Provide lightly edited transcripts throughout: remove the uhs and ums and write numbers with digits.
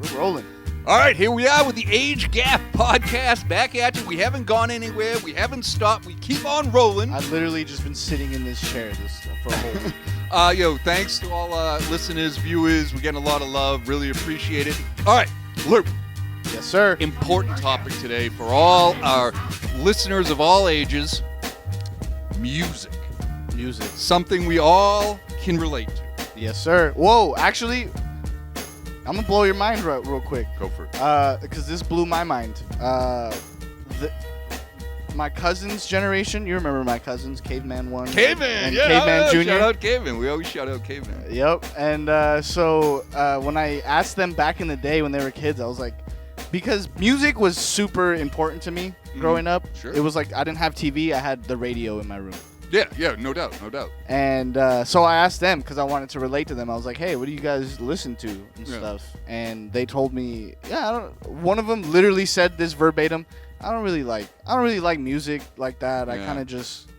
We're rolling. All right, here we are with the Age Gap Podcast. Back at you. We haven't gone anywhere. We haven't stopped. We keep on rolling. I've literally just been sitting in this chair for a whole week. Thanks to all listeners, viewers. We're getting a lot of love. Really appreciate it. All right, Luke. Yes, sir. Important topic today for all our listeners of all ages. Music. Music. Something we all can relate to. Yes, sir. Whoa, actually, I'm going to blow your mind real quick. Go for it. Because this blew my mind. My cousin's generation, you remember my cousins, Caveman 1. Caveman, and yeah. Caveman Jr. Shout out Caveman. We always shout out Caveman. Yep. And so when I asked them back in the day when they were kids, I was like, because music was super important to me growing up. Sure. It was like I didn't have TV. I had the radio in my room. Yeah, no doubt. And so I asked them because I wanted to relate to them. I was like, hey, what do you guys listen to and stuff? And they told me, one of them literally said this verbatim, I don't really like music like that. I kind of just,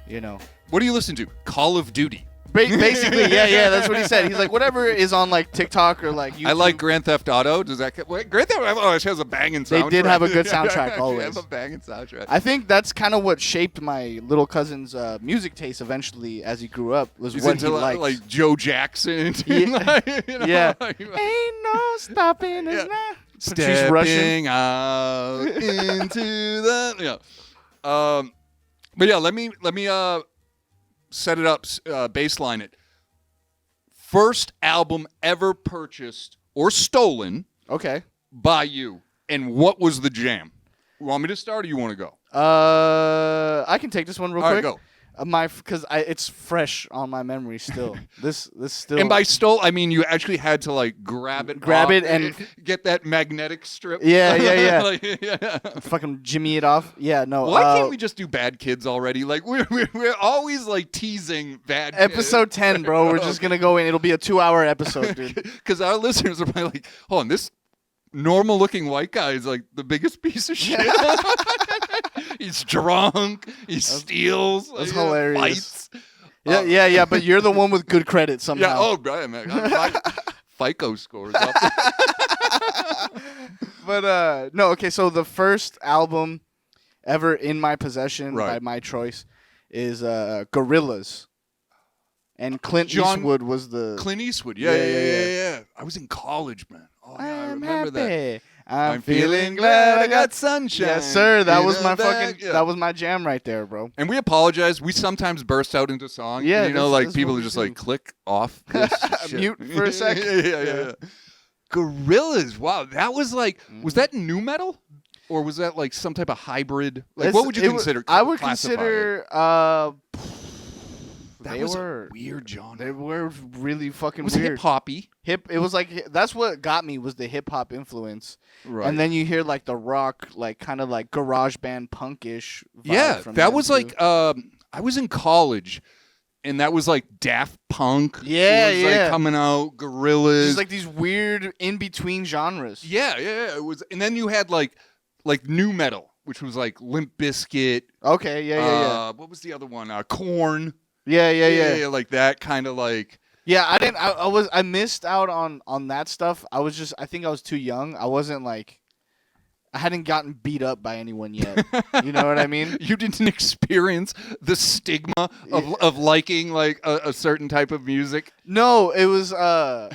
What do you listen to? Call of Duty. Basically, yeah, that's what he said. He's like, whatever is on like TikTok or like YouTube. I like Grand Theft Auto. Does that Grand Theft Auto has a banging soundtrack. They did have a good soundtrack always. They have a banging soundtrack. I think that's kind of what shaped my little cousin's music taste eventually as he grew up. Was He's what into he liked. Like Joe Jackson. Yeah. Yeah. Like, Ain't no stopping us now. Stepping She's Russian. out into the but yeah, let me set it up, baseline it. First album ever purchased or stolen Okay. by you, and what was the jam? You want me to start, or you want to go? I can take this one real All quick. right, go. Because it's fresh on my memory still. This still. And by stole, I mean you actually had to like grab it and get that magnetic strip. Yeah. Like, yeah. fucking jimmy it off. Yeah, no. Why can't we just do Bad Kids already? Like we're always like teasing Bad Kids. Episode 10, bro. We're just gonna go in. It'll be a 2-hour episode, dude. Because our listeners are probably like, hold on, this normal-looking white guy is like the biggest piece of shit. He's drunk. He steals. That's hilarious. Fights. Yeah. But you're the one with good credit somehow. Yeah. Oh, Brian, man. My FICO scores up. But no. Okay. So the first album ever in my possession by Right. my choice is Gorillaz, and Clint Eastwood was the. Clint Eastwood. Yeah. I was in college, man. Oh, yeah, I remember that. I'm feeling glad I got sunshine. Yes, sir. That You was know my that? Yeah. That was my jam right there, bro. And we apologize. We sometimes burst out into song. Yeah, like this people what are we just do. like click off this shit. Mute for a sec. Yeah. Gorillaz. Wow, that was like. Was that new metal, or was that like some type of hybrid? Like, what would you consider? I would classify it? consider. That was a weird genre. They were really fucking It was weird. hip hoppy. It was like that's what got me was the hip hop influence, Right. and then you hear like the rock, like kind of like garage band punkish. Vibe Yeah, from that them, was too. like. I was in college, and that was like Daft Punk. Yeah, was, yeah. Like coming out, Gorillaz. There's like these weird in between genres. Yeah. It was, and then you had like new metal, which was like Limp Bizkit. Okay, yeah. What was the other one? Korn. Yeah. Like that kind of like. Yeah, I missed out on that stuff. I think I was too young. I wasn't like, I hadn't gotten beat up by anyone yet. You know what I mean? You didn't experience the stigma of liking like a certain type of music. No, it was I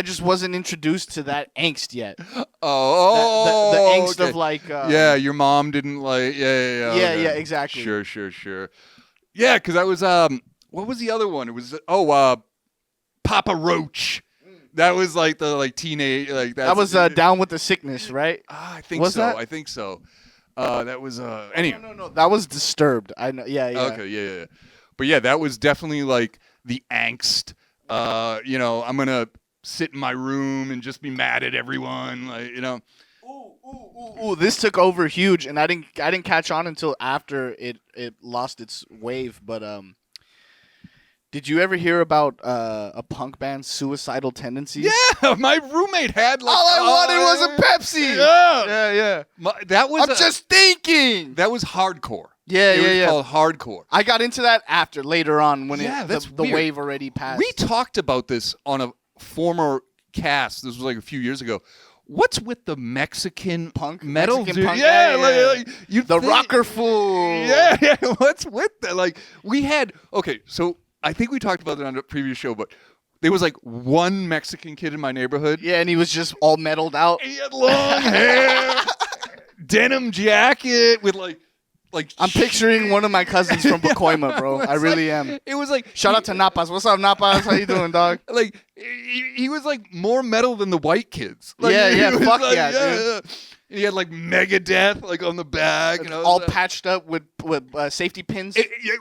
just wasn't introduced to that angst yet. The angst okay. of like. Your mom didn't like. Yeah. Yeah, okay. yeah, exactly. Sure. Yeah, because I was what was the other one? It was Papa Roach. That was like the teenage like That was Down with the Sickness, right? I think Was so. that? I think so. That was anyway. No. That was Disturbed. I know. Yeah. Okay, yeah. But yeah, that was definitely like the angst. I'm gonna sit in my room and just be mad at everyone, like Ooh, this took over huge, and I didn't catch on until after it lost its wave. But did you ever hear about a punk band, Suicidal Tendencies? Yeah, my roommate had like. All I wanted was a Pepsi. Yeah. That was. I'm just thinking. That was hardcore. Yeah, it yeah. was called hardcore. I got into that later on when that's the weird. wave already passed. We talked about this on a former cast. This was like a few years ago, what's with the Mexican Punk? metal Mexican dude? punk? Yeah, Yeah. like, you The think- rocker fool. Yeah, what's with that? Like, we had, okay, so I think we talked about it on a previous show, but there was like one Mexican kid in my neighborhood. Yeah, and he was just all metaled out. He had long hair, denim jacket with like I'm picturing one of my cousins from Pacoima, bro. I really am. It was like Shout out to Napas. What's up, Napas? How you doing, dog? like he was like more metal than the white kids. Like, Yeah, he yeah, was fuck like, yeah, dude. yeah. He had like Megadeth like on the back, and I was All like- patched up with safety pins.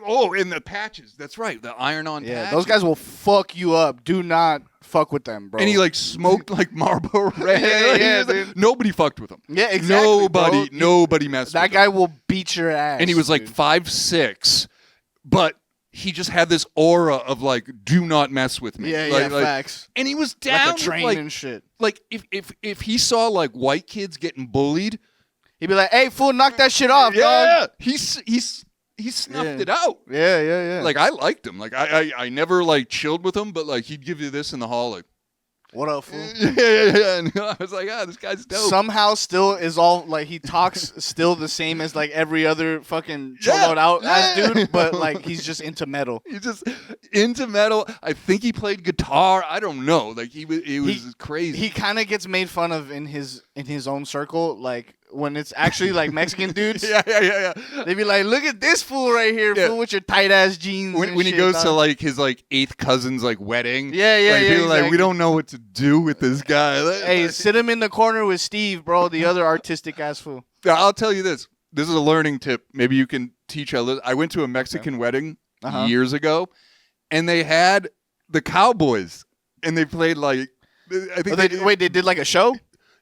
Oh, in the patches. That's right, the iron-on. Yeah, patches. those guys will fuck you up. Do not fuck with them, bro. And he like smoked like Marlboro Red. Yeah, Like, he yeah, was, like- dude. nobody fucked with him. Yeah, exactly, bro. Nobody messed That with him. guy will beat your ass. And he was like dude. 5'6", but he just had this aura of like, do not mess with me. Yeah, like, yeah, facts. And he was down Like a train with, and shit. like if he saw like white kids getting bullied, He'd be like, "Hey, fool, knock that shit off, dog." yeah, he snuffed Yeah. it out. Yeah, yeah, yeah. Like I liked him. Like I never like chilled with him, but like he'd give you this in the hall, like what up, fool? yeah. And I was like, this guy's dope. Somehow still is all like he talks still the same as like every other fucking Yeah, choloed out ass yeah. dude, but like he's just into metal. He's just into metal. I think he played guitar. I don't know. Like he was crazy. He kind of gets made fun of in his own circle, like when it's actually like Mexican dudes. yeah. They be like, "Look at this fool right here, Yeah. fool with your tight ass jeans." When and he shit, goes dog. to like his like 8th cousin's like wedding. Yeah, yeah, like, yeah, people are like, exactly. we don't know what to do with this guy. Hey, sit him in the corner with Steve, bro, the other artistic ass fool. I'll tell you this. This is a learning tip. Maybe you can teach others. I went to a Mexican wedding Uh-huh. years ago, and they had the Cowboys, and they played like I think They did like a show,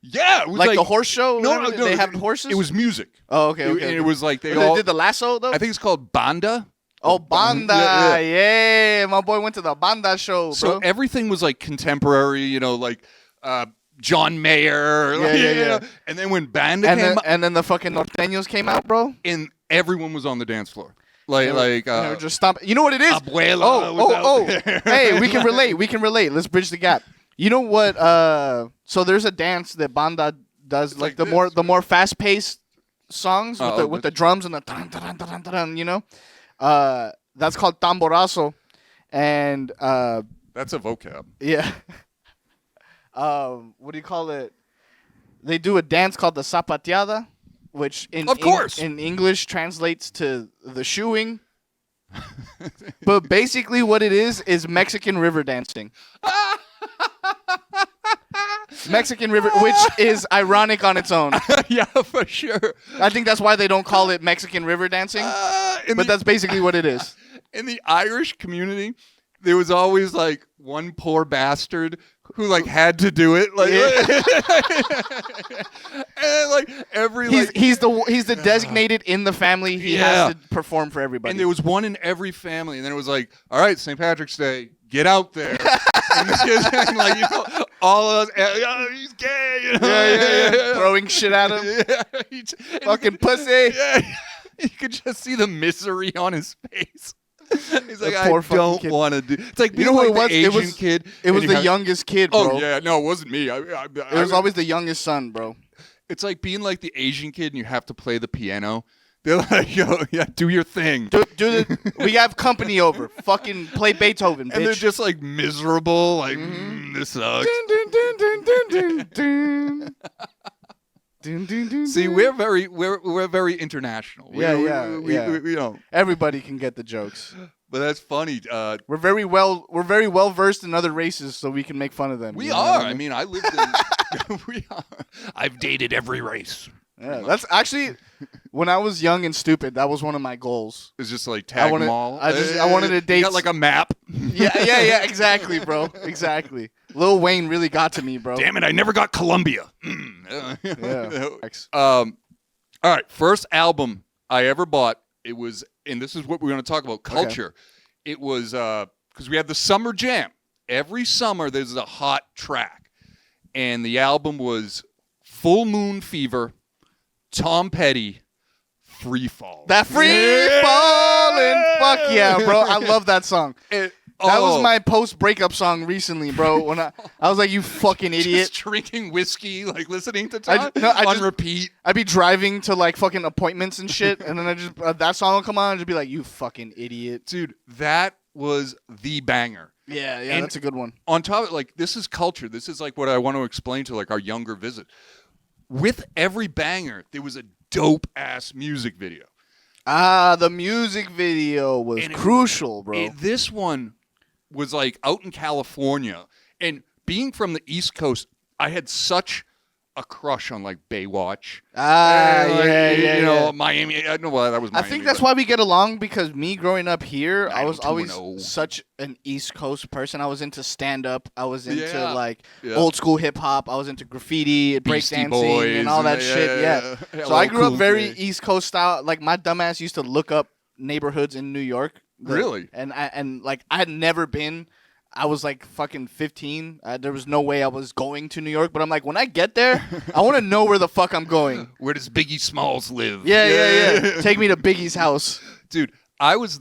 yeah, it was like the horse show. No, whatever? no, they have horses. It was music. Oh, okay, It- okay. and it was like they They all. did the lasso though. I think it's called banda. Oh, banda, Yeah, yeah, my boy went to the banda show, bro. So everything was like contemporary, like John Mayer, like, Yeah. you know? And then when banda and came then, up, and then the fucking norteños came out, bro. and everyone was on the dance floor, like They were just stomp. You know what it is? Abuela was out Oh. there. Hey, we can relate. We can relate. Let's bridge the gap. You know what? So there's a dance that banda does, It's like like the more fast paced songs with Oh, the drums and the dun, dun, dun, dun, dun, you know. That's called tamborazo, and That's a vocab. yeah. What do you call it? They do a dance called the zapateada, which Of course. in English translates to the shoeing. But basically what it is Mexican river dancing. Mexican river, which is ironic on its own. Yeah, for sure. I think that's why they don't call it Mexican river dancing, but that's basically what it is. in the Irish community, there was always like one poor bastard who like had to do it, like, and like every like, He's the designated in the family. He Yeah. has to perform for everybody. and there was one in every family, and then it was like, all right, St. Patrick's Day, get out there, and this kid's and, like, all of us, oh, he's gay, yeah. Throwing shit at him. Yeah, he j- and Fucking pussy. Yeah, you could just see the misery on his face. He's like, The I poor fucking don't kid. want to do. It's like You being know who like it the was? Asian kid. It was and you the have- youngest kid, bro. Oh yeah, no, it wasn't me. It was always the youngest son, bro. It's like being like the Asian kid, and you have to play the piano. They're like, yo, yeah, do your thing. We have company over. Fucking play Beethoven, And they're bitch. just like miserable, like this sucks. See, we're very international. Yeah. We Everybody can get the jokes. but that's funny. We're very well versed in other races, so we can make fun of them. We you know are. what I mean, I lived in. We are. I've dated every race. yeah, that's actually when I was young and stupid. That was one of my goals. It's just like tag wanted- them all. I wanted to You date got like a map. Yeah, exactly, bro. Exactly. Lil Wayne really got to me, bro. Damn it! I never got Columbia. Yeah. All right, first album I ever bought. It was, and this is what we're going to talk about. Culture. It was because we had the summer jam. Every summer there's a hot track, and the album was Full Moon Fever, Tom Petty, Free Fall. That free falling, fuck yeah, bro. I love that song. That was Oh. my post-breakup song recently, bro. When I was like, "You fucking idiot." Just drinking whiskey, like listening to I Tom ju- no, I on just- repeat. I'd be driving to like fucking appointments and shit, and then I just that song will come on and just be like, "You fucking idiot." Dude, that was the banger. Yeah, And- that's a good one. On top of like, this is culture. This is like what I want to explain to like our younger visit. With every banger, there was a dope ass music video. The music video was And it- crucial, bro. This one was like out in California, and being from the East Coast, I had such a crush on like Baywatch. And, like, yeah. You know, Miami. I know why that was. I Miami, think that's but- why we get along, because me growing up here, I was always 90210. such an East Coast person. I was into stand up. I was into Yeah. like Yeah. old school hip hop. I was into graffiti, Beastie breakdancing, Boys and all that shit. Yeah. So I grew up very East Coast style. Like my dumbass used to look up neighborhoods in New York. Really? And I had never been. I was like fucking 15. There was no way I was going to New York. But I'm like, when I get there, I want to know where the fuck I'm going. Where does Biggie Smalls live? Yeah. Take me to Biggie's house. Dude, I was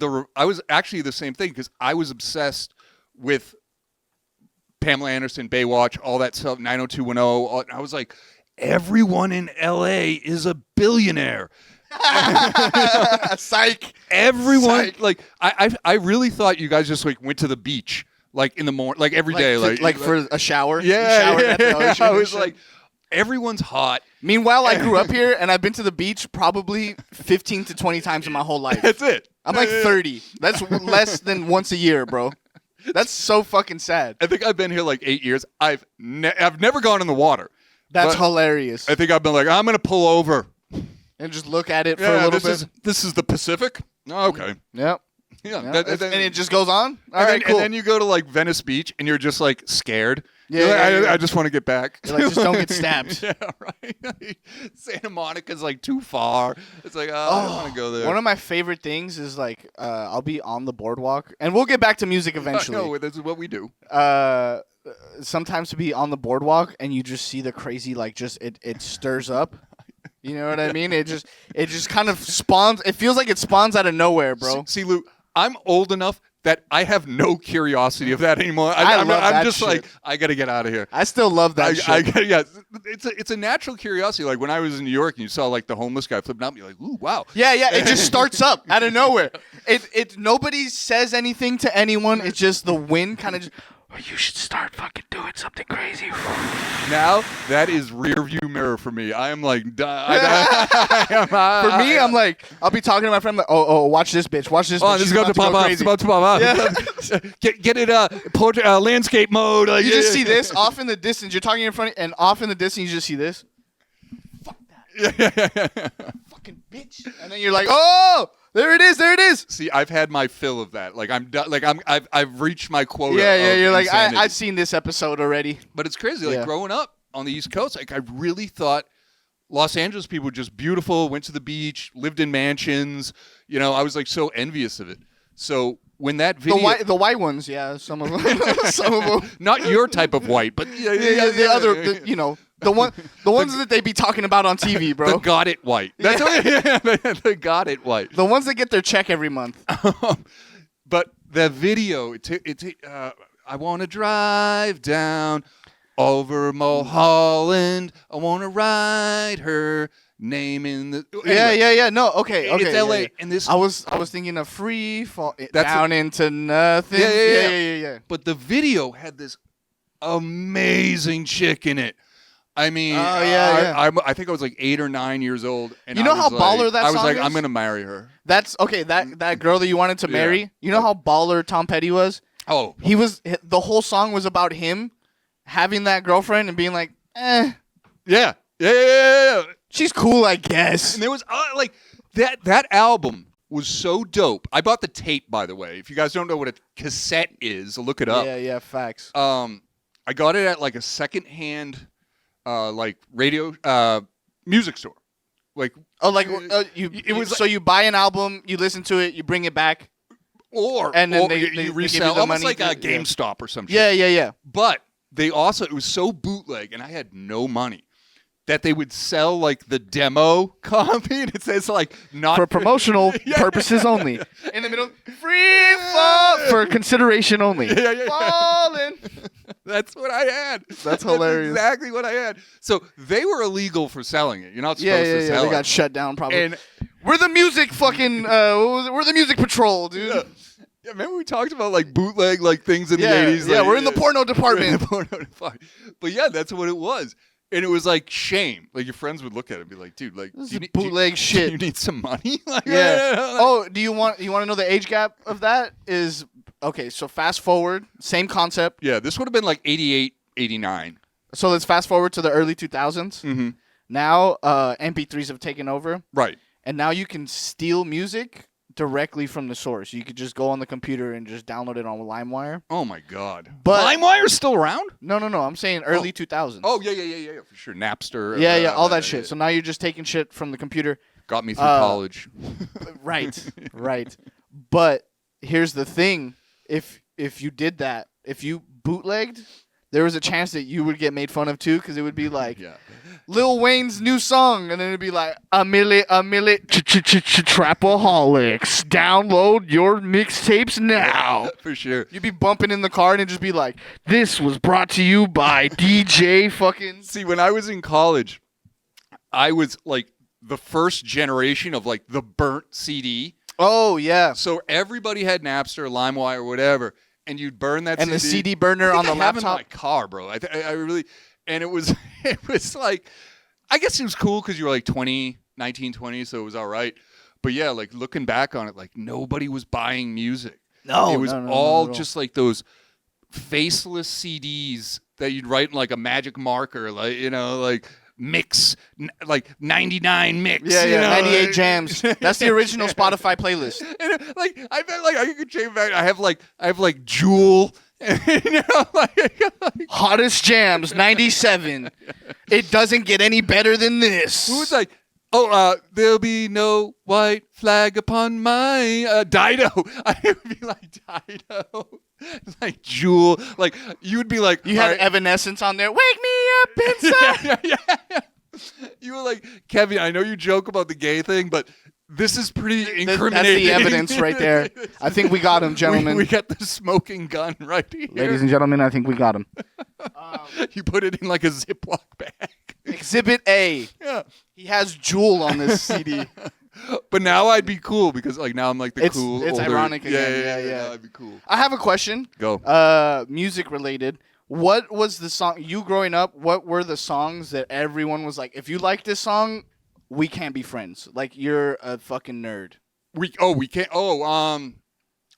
actually the same thing because I was obsessed with Pamela Anderson, Baywatch, all that stuff, 90210. I was like, everyone in LA is a billionaire. Psych. Everyone, Psych. like, I really thought you guys just like went to the beach like in the morning, like every day, like for a shower. You yeah, showered at the ocean I and was shit. like, everyone's hot. Meanwhile, I grew up here and I've been to the beach probably 15 to 20 times in my whole life. That's it. I'm like 30. That's less than once a year, bro. That's so fucking sad. I think I've been here like 8 years. I've never gone in the water. That's But hilarious. I think I've been like, I'm gonna pull over. And just look at it for a little bit. This is the Pacific. Oh, okay. Yep. Yeah. Yeah. And it just goes on. All right, cool. And then you go to like Venice Beach and you're just like scared. Yeah, You're like, yeah. I just want to get back. You're like, just don't get stabbed. Yeah, right. Santa Monica's like too far. It's like, I don't want to go there. One of my favorite things is like I'll be on the boardwalk, and we'll get back to music eventually. No, this is what we do. Sometimes to be on the boardwalk and you just see the crazy, like, just it stirs up. You know what I mean? It just kind of spawns. It feels like it spawns out of nowhere, bro. See, Lou, I'm old enough that I have no curiosity of that anymore. I love I'm that just shit. like, I got to get out of here. I still love that shit. Yeah, it's a natural curiosity. Like when I was in New York and you saw like the homeless guy flipping out, you're like, ooh, wow. Yeah, it just starts up out of nowhere. It nobody says anything to anyone. It's just the wind kind of just. Oh, you should start fucking doing something crazy. Now that is rear view mirror for me. I am like, For me, I'm like, I'll be talking to my friend, like, oh, watch this bitch, watch this. oh, bitch. this is She's about to go pop up. crazy. It's about to pop up. Get it landscape mode. You just see this off in the distance. You're talking in front, and off in the distance, you just see this. Fuck that. Fucking bitch. And then you're like, oh, there it is. See, I've had my fill of that. Like I'm done. Like I've reached my quota. Yeah. of You're like, insanity. I've seen this episode already. But it's crazy. Like Yeah. growing up on the East Coast, like I really thought Los Angeles people were just beautiful. Went to the beach, lived in mansions. You know, I was like so envious of it. So when that video, The white ones, yeah, some of them, not your type of white, but the other, the ones that they be talking about on TV, bro. the got it white. That's the got it white. The ones that get their check every month. But the video, I want to drive down over Mulholland. I want to write her name in the. Anyway, Yeah. No, okay. It's yeah, LA, yeah. and this. I was thinking of free fall That's down into nothing. Yeah. But the video had this amazing chick in it. I mean, I think I was like 8 or 9 years old. And You know I was how like, baller that I was song like, is? I'm gonna marry her. That's okay. That girl that you wanted to marry. Yeah. You know how baller Tom Petty was. Oh, He was. The whole song was about him having that girlfriend and being like, yeah. she's cool, I guess. And there was like that album was so dope. I bought the tape, by the way. If you guys don't know what a cassette is, look it up. Yeah. Facts. I got it at like a secondhand, like radio music store. Like So you buy an album, you listen to it, you bring it back. and then they you give you resell the almost money like a to- yeah. GameStop or some shit. Yeah. But they also, it was so bootleg, and I had no money. that they would sell like the demo copy, and it says like not For promotional Yeah. purposes only. In the middle, free fall for consideration only. Yeah. Falling. That's what I had. That's hilarious. Exactly what I had. So they were illegal for selling it. You're not supposed Yeah, to yeah, sell They it. got shut down probably. And We're the music fucking. What was it? We're the music patrol, dude. yeah, remember we talked about like bootleg like things in Yeah, the 80s? yeah, like, we're in the porno we're in department. the porno department. But yeah, that's what it was. And it was like shame. Like your friends would look at it and be like, dude, like This do you is need, bootleg do shit. you need some money? Like, Yeah. like- Oh, do you want to know the age gap of that? Is okay. So fast forward, same concept. yeah, this would have been like 88, 89. So let's fast forward to the early 2000s. Mm-hmm. Now, MP3s have taken over, Right. and now you can steal music directly from the source. You could just go on the computer and just download it on LimeWire. Oh my God. But- LimeWire's still around? No. I'm saying early 2000s. Oh yeah, for sure. Napster. Yeah, all that yeah. shit. So now you're just taking shit from the computer. Got me through college. Right. But here's the thing: if you did that, if you bootlegged, there was a chance that you would get made fun of too, because it would be like Yeah. Lil Wayne's new song, and then it'd be like a milli trapaholics. Download your mixtapes now. For sure. You'd be bumping in the car, and it'd just be like, "This was brought to you by DJ fucking." See, when I was in college, I was like the first generation of like the burnt CD. Oh yeah, So everybody had Napster, LimeWire, or whatever, and you'd burn that and CD. the CD burner I on think the I have it in laptop. my car, bro. I really, and it was it was like, I guess it was cool because you were like 19, 20, so it was all right. But yeah, like looking back on it, like nobody was buying music. No, it was no, all not at all. just like those faceless CDs that you'd write in like a magic marker, like like mix, like 99 mix. Yeah, you know? 98 jams. That's the original Spotify playlist. And like I bet like I could change back. I have like Jewel. Like, Hottest jams, 97. It doesn't get any better than this. who was like, oh, there'll be no white flag upon my Dido. I would be like Dido, like Jewel. Like you would be like, You all had right. Evanescence on there. Wake me up inside. yeah. You were like, Kevin, I know you joke about the gay thing, but this is pretty That's incriminating. the evidence right there. I think we got him, gentlemen. We got the smoking gun right here. Ladies and gentlemen, I think we got him. You put it in like a Ziploc bag. Exhibit A. Yeah. He has Jewel on this CD. But now I'd be cool because like now I'm like the It's- cool. it's older, ironic again. Yeah. Now I'd be cool. I have a question. Go. Music related. What was the song you growing up? What were the songs that everyone was like, if you like this song, we can't be friends. Like you're a fucking nerd. We can't.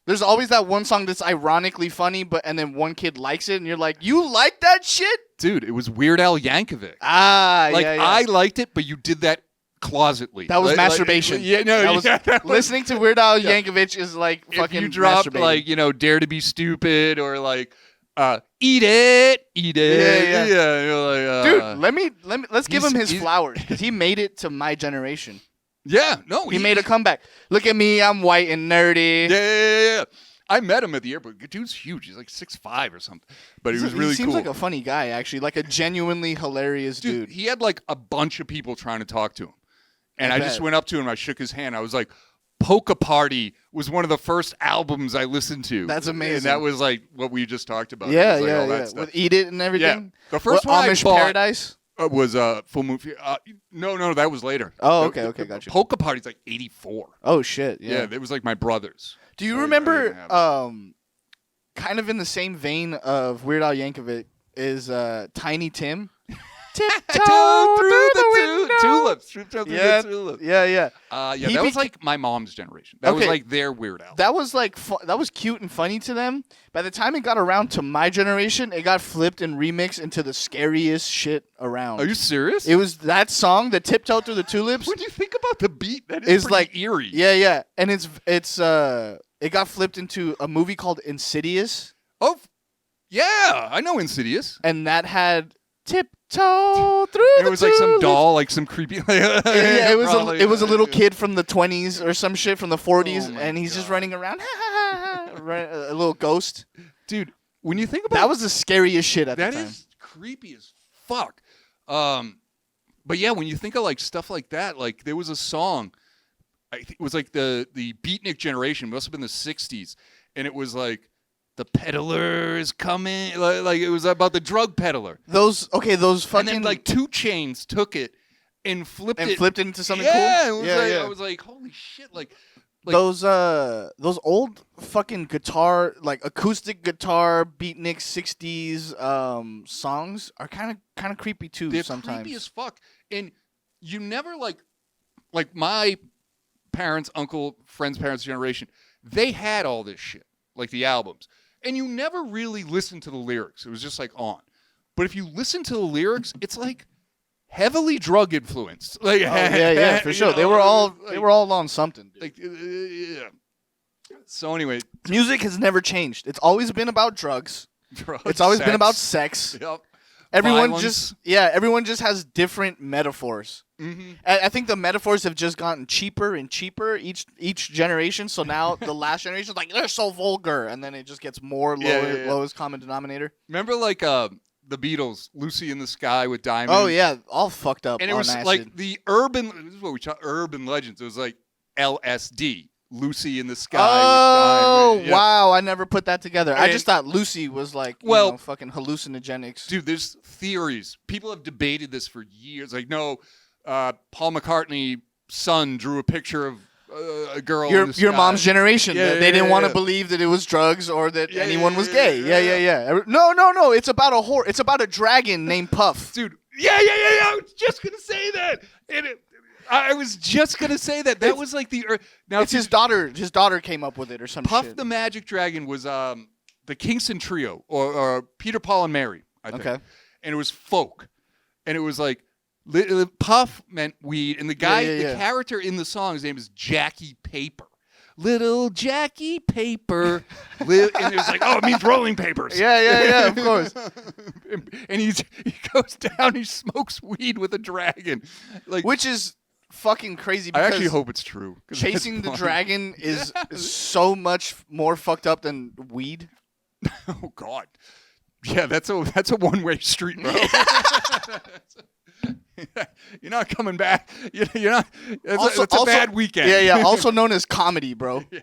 There's always that one song that's ironically funny, and then one kid likes it, and you're like, you like that shit? Dude, it was Weird Al Yankovic. Like Like I liked it, but you did that closetly. That was Like- masturbation. yeah, no, That was- that was- listening to Weird Al Yeah. Yankovic is like If fucking you dropped masturbating. like Dare to Be Stupid or like Eat It. Yeah. You're like, Dude, let's give him his he's- flowers because he made it to my generation. yeah, no, He made a comeback. Look at me, I'm white and nerdy. Yeah. I met him at the airport. The dude's huge. He's like 6'5" or something. But he was really he seems cool. like a funny guy, actually, like a genuinely hilarious Dude, dude. he had like a bunch of people trying to talk to him. And I I just bet. went up to him, I shook his hand. I was like, Polka Party was one of the first albums I listened to. That's amazing. And that was like what we just talked about. Yeah, It was, like, all that stuff. With Eat It and everything. The first What, one I Amish bought Paradise. was Full Moon. No, that was later. Oh, The- okay, the gotcha. Polka Party's like 84. Oh shit, Yeah, yeah. it was like my brother's. Do you I remember? didn't have Kind of in the same vein of Weird Al Yankovic is Tiny Tim. Tiptoe through the window. tulips. Through Yeah, the tulips. yeah. Yeah, He that was beca- like my mom's generation. That was Okay. like their Weird Al. That was like that was cute and funny to them. By the time it got around to my generation, it got flipped and remixed into the scariest shit around. Are you serious? It was that song, the Tiptoe Through the Tulips. When you think about the beat, that Is is like pretty eerie. Yeah, and it got flipped into a movie called Insidious, Oh, yeah. I know Insidious. and that had Tiptoe Through And the it was like some Tulips. doll, like some creepy. Yeah, it was Probably, it was a little kid from the 20s or some shit from the 40s, Oh my and he's just God. running around, right, a little ghost. Dude, when you think about That was the scariest shit at that the time. is creepy as fuck. But yeah, when you think of like stuff like that, like there was a song, I think it was like the Beatnik generation, must have been the '60s, and it was like the peddler is coming, like it was about the drug peddler. Those fucking And then like 2 Chainz took it and flipped it into something yeah, cool. It was Yeah, like, yeah. I was like, holy shit, like those old fucking guitar, like acoustic guitar beatnik 60s songs are kind of creepy too. they're sometimes creepy as fuck. And you never like my parents, uncle, friends' parents' generation, they had all this shit, like the albums. And you never really listened to the lyrics. It was just like on. But if you listen to the lyrics, it's like heavily drug influenced. Like yeah, for sure. They were all on something, dude. like yeah. So anyway, Music has never changed. It's always been about drugs. drugs, It's always sex. been about sex. Yep. Everyone Violence. everyone just has different metaphors. Mm-hmm. I think the metaphors have just gotten cheaper and cheaper each generation. So now the last generation is like, they're so vulgar, and then it just gets more lowest common denominator. Remember like the Beatles, Lucy in the Sky with Diamonds? Oh yeah, all fucked up. And it on was acid. like the urban. This is what we call urban legends. It was like LSD, Lucy in the Sky. Oh with diamonds. Yeah. wow, I never put that together. I And- just thought Lucy was like fucking hallucinogenics. Dude, there's theories. People have debated this for years. Like, no, Paul McCartney's son drew a picture of a girl. in the Your sky. mom's generation. Yeah, They didn't want to yeah. believe that it was drugs or that Yeah, anyone yeah, was yeah, gay. Yeah. No. It's about a whore. It's about a dragon named Puff. Dude. Yeah. I was just gonna say that. I was just gonna say that. That was like the now It's his daughter. His daughter came up with it or some Puff shit. the Magic Dragon was the Kingston Trio or Peter, Paul, and Mary. I think. Okay. And it was folk, and it was like Puff meant weed, and the guy, the character in the song, his name is Jackie Paper. Little Jackie Paper, and it was like, oh, it means rolling papers. Yeah, of course. And he goes down, he smokes weed with a dragon, like Which is fucking crazy. I Because actually hope it's true. 'Cause chasing that's the funny. dragon is so much more fucked up than weed. Oh God, yeah, that's a one-way street, bro. You're not coming back. You're not. It's a bad weekend. Yeah. Also known as comedy, bro. Yeah,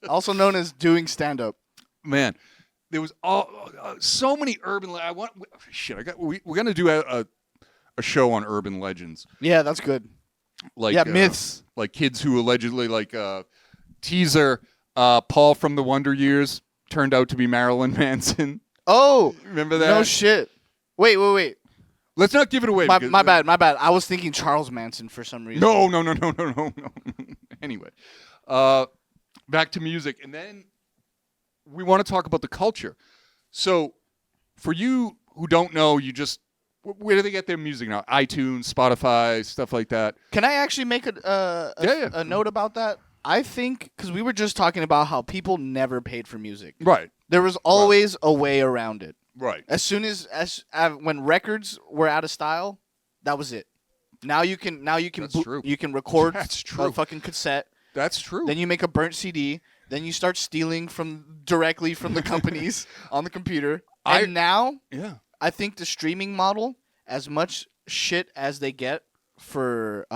Also known as doing stand-up. man, there was so many urban. We're gonna do a show on urban legends. Yeah, that's good. Like Myths. like kids who allegedly teaser Paul from the Wonder Years turned out to be Marilyn Manson. Oh, Remember that? no shit. Wait. Let's not give it away. My because- bad. I was thinking Charles Manson for some reason. No. Anyway, back to music, and then we want to talk about the culture. So, for you who don't know, where do they get their music now? iTunes, Spotify, stuff like that. Can I actually make a note about that? I think because we were just talking about how people never paid for music. Right. There was always a way around it. Right. As soon as when records were out of style, that was it. Now you can That's true. you can record That's true. a fucking cassette. That's true. Then you make a burnt CD. Then you start stealing directly from the companies on the computer. And now yeah. I think the streaming model, as much shit as they get for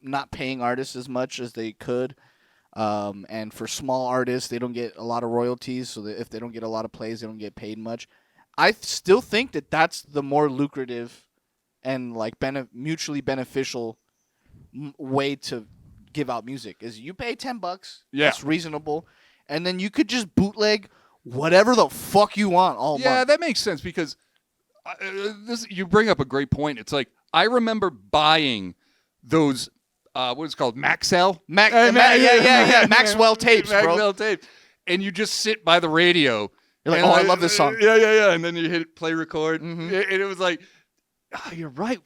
not paying artists as much as they could, and for small artists, they don't get a lot of royalties. So that if they don't get a lot of plays, they don't get paid much. I still think that that's the more lucrative and like mutually beneficial way to give out music. Is you pay $10, Yeah. that's reasonable, and then you could just bootleg whatever the fuck you want all Yeah, month. that makes sense because you bring up a great point. It's like I remember buying those what is it called Maxell? Yeah. Maxwell tapes, bro. Maxwell tapes. And you just sit by the radio. You're like, and oh, I love this song. Yeah. And then you hit play record. Mhm. And it was like, you're right.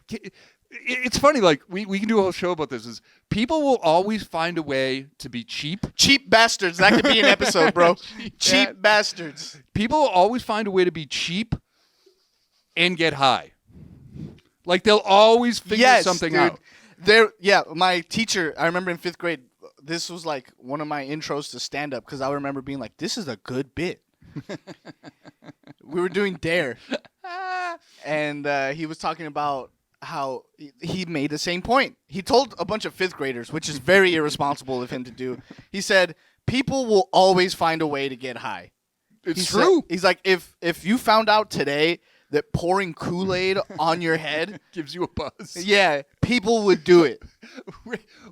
It's funny. Like we can do a whole show about this. Is people will always find a way to be cheap. Cheap bastards. That could be an episode, bro. Cheap Yeah. bastards. People will always find a way to be cheap and get high. Like they'll always figure something dude. out. My teacher, I remember in 5th grade, this was like one of my intros to stand-up because I remember being like, this is a good bit. We were doing Dare. And he was talking about how he made the same point. He told a bunch of fifth graders, which is very irresponsible of him to do. He said, people will always find a way to get high. It's true. He's like, if you found out today that pouring Kool-Aid on your head gives you a buzz. Yeah, people would do it.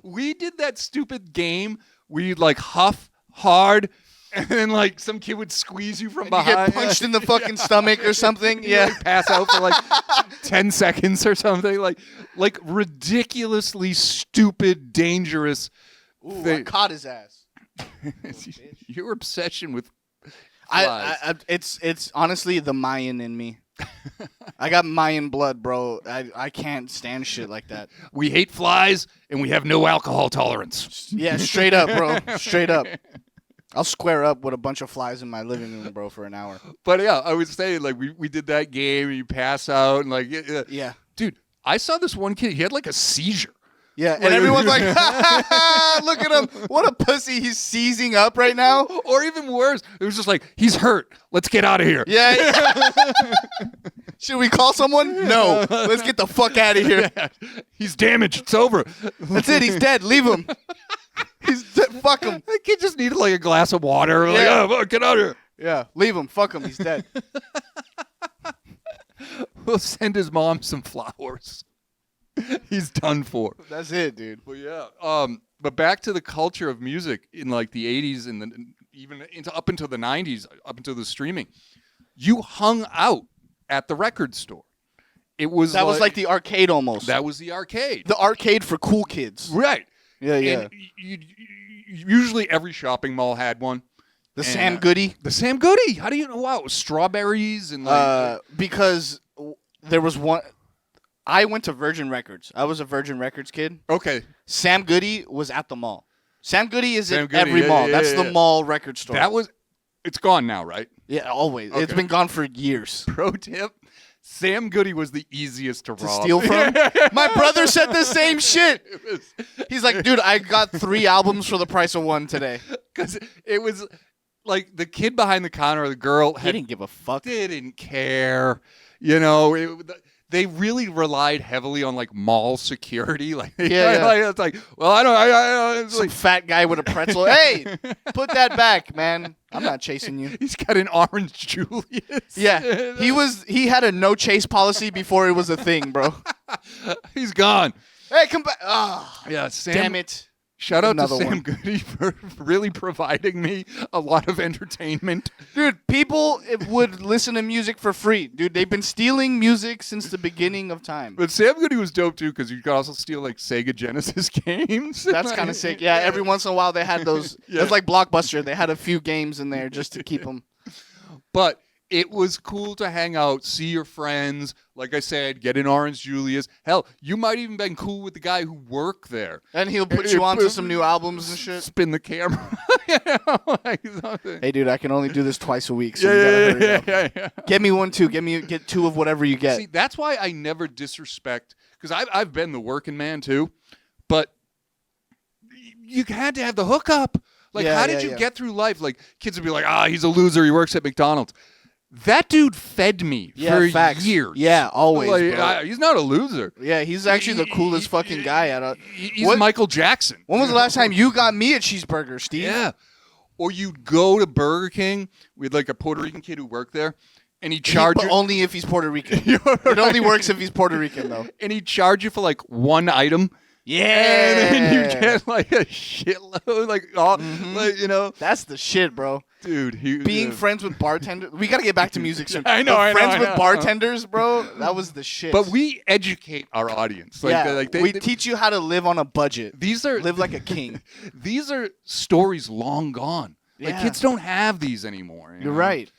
We did that stupid game where you'd like huff hard and then like some kid would squeeze you from You behind. get punched in the fucking stomach or something. You, Yeah. like, pass out for like 10 seconds or something. Like ridiculously stupid, dangerous Ooh, I thing. caught his ass. Your obsession with flies. It's honestly the Mayan in me. I got Mayan blood, bro. I can't stand shit like that. We hate flies and we have no alcohol tolerance. Yeah, straight up, bro. Straight up. I'll square up with a bunch of flies in my living room, bro, for an hour. But yeah, I was saying, like, we did that game and you pass out and like, Yeah. dude, I saw this one kid, he had like a seizure. Yeah, and everyone's like, look at him. What a pussy. He's seizing up right now. Or even worse, it was just like, he's hurt. Let's get out of here. Yeah. Should we call someone? No. Let's get the fuck out of here. He's damaged. It's over. That's it. He's dead. Leave him. He's dead. Fuck him. That kid just needed like a glass of water. Like, Yeah. oh, fuck, get out of here. Yeah. Leave him. Fuck him. He's dead. We'll send his mom some flowers. He's done for. That's it, dude. But yeah. But back to the culture of music in like the 80s and even up until the 90s, up until the streaming. You hung out at the record store. It was That was like the arcade almost. That was the arcade. The arcade for cool kids. Right. Yeah, yeah. And usually every shopping mall had one. The And, Sam Goody. The Sam Goody. How do you know? Wow, it was strawberries and like. Because there was one. I went to Virgin Records. I was a Virgin Records kid. Okay. Sam Goody was at the mall. Sam Goody is Sam in Goody, every yeah, mall. yeah, That's yeah, the yeah. mall record store. It's gone now, right? Yeah, always. It's Okay. been gone for years. Pro tip: Sam Goody was the easiest to To rob. steal from? My brother said the same shit. He's like, dude, I got 3 albums for the price of one today. Because it was like the kid behind the counter, the girl He didn't give a fuck. didn't care. You know, they really relied heavily on like mall security. Like, Yeah. like, it's like, well, I don't. It's Some like, fat guy with a pretzel. Hey, put that back, man. I'm not chasing you. he's got an orange Julius. Yeah, he had a no chase policy before it was a thing, bro. He's gone. Hey, come back. Oh, Yeah, Sam. damn it. Shout out Another to Sam one. Goody for really providing me a lot of entertainment. Dude, people would listen to music for free. Dude, they've been stealing music since the beginning of time. But Sam Goody was dope too because you could also steal like Sega Genesis games. That's kind of sick. Yeah, every once in a while they had those. Yeah. It's like Blockbuster. They had a few games in there just to keep them. But it was cool to hang out, see your friends. Like I said, get an Orange Julius. Hell, you might even been cool with the guy who worked there. And he'll put you onto some new albums and shit. Spin the camera. You know, like something. Hey, dude, I can only do this twice a week, so you gotta hurry up. yeah. Get me one too. Get 2 of whatever you get. See, that's why I never disrespect, because I've been the working man too, but you had to have the hookup. Like, Yeah, how did yeah, you yeah. get through life? Like, kids would be like, he's a loser. He works at McDonald's. That dude fed me for facts. years. Yeah, always, Like, bro. he's not a loser. Yeah, he's actually the coolest fucking guy at a. He's What- Michael Jackson. When was the last time you got me a cheeseburger, Steve? Yeah. Or you'd go to Burger King with like a Puerto Rican kid who worked there, and he'd charge But you. only if he's Puerto Rican. It only works if he's Puerto Rican, though. And he'd charge you for like one item. Yeah. And then you get like a shitload, like, like, you know, That's the shit, bro. dude. Being friends with bartenders. We got to get back to music soon. I know, But I know, friends I with know. bartenders, bro. That was the shit. But we educate our audience. Like, yeah, like we teach you how to live on a budget. these are Live like a king. these are stories long gone. Like, Yeah. kids don't have these anymore. You You're know? right.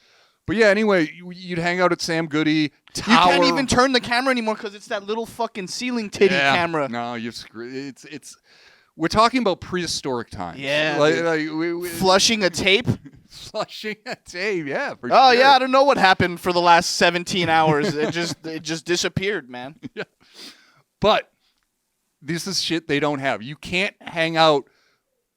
But yeah, anyway, you'd hang out at Sam Goody. You Tower. can't even turn the camera anymore because it's that little fucking ceiling titty Yeah. camera. No, you've screwed. It's. We're talking about prehistoric times. Yeah, like, dude. we Flushing a tape. flushing a tape. Yeah. For Oh sure. yeah, I don't know what happened for the last 17 hours. It just disappeared, man. But this is shit they don't have. You can't hang out